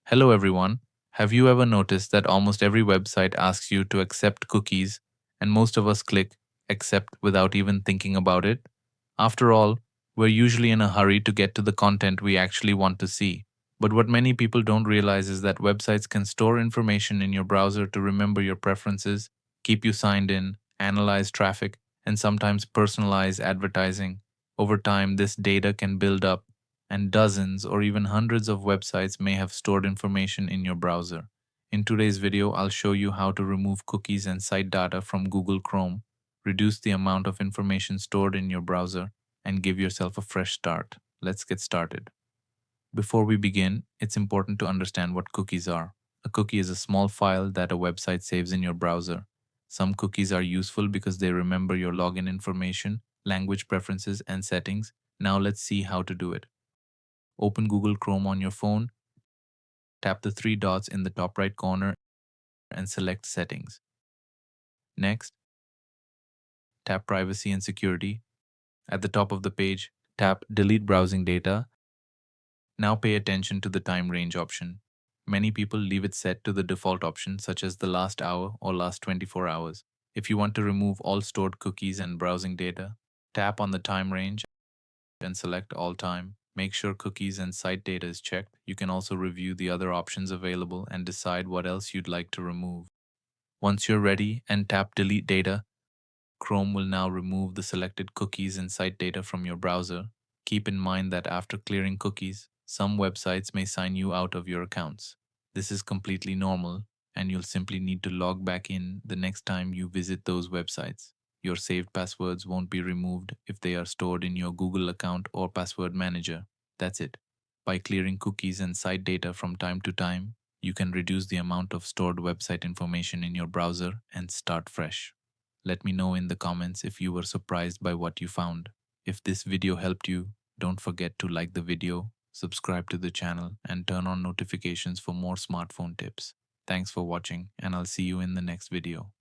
Hello, everyone. Have you ever noticed that almost every website asks you to accept cookies, and most of us click accept without even thinking about it? After all, we're usually in a hurry to get to the content we actually want to see. But what many people don't realize is that websites can store information in your browser to remember your preferences, keep you signed in, analyze traffic, and sometimes personalize advertising. Over time, this data can build up and dozens or even hundreds of websites may have stored information in your browser. In today's video, I'll show you how to remove cookies and site data from Google Chrome, reduce the amount of information stored in your browser, and give yourself a fresh start. Let's get started. Before we begin, it's important to understand what cookies are. A cookie is a small file that a website saves in your browser. Some cookies are useful because they remember your login information, language preferences, and settings. Now let's see how to do it. Open Google Chrome on your phone, tap the three dots in the top right corner and select Settings. Next, tap Privacy and Security. At the top of the page, tap Delete Browsing Data. Now pay attention to the time range option. Many people leave it set to the default option such as the last hour or last 24 hours. If you want to remove all stored cookies and browsing data, tap on the time range and select All Time. Make sure cookies and site data is checked. You can also review the other options available and decide what else you'd like to remove. Once you're ready and tap Delete Data, Chrome will now remove the selected cookies and site data from your browser. Keep in mind that after clearing cookies, some websites may sign you out of your accounts. This is completely normal, and you'll simply need to log back in the next time you visit those websites. Your saved passwords won't be removed if they are stored in your Google account or password manager. That's it. By clearing cookies and site data from time to time, you can reduce the amount of stored website information in your browser and start fresh. Let me know in the comments if you were surprised by what you found. If this video helped you, don't forget to like the video, subscribe to the channel, and turn on notifications for more smartphone tips. Thanks for watching, and I'll see you in the next video.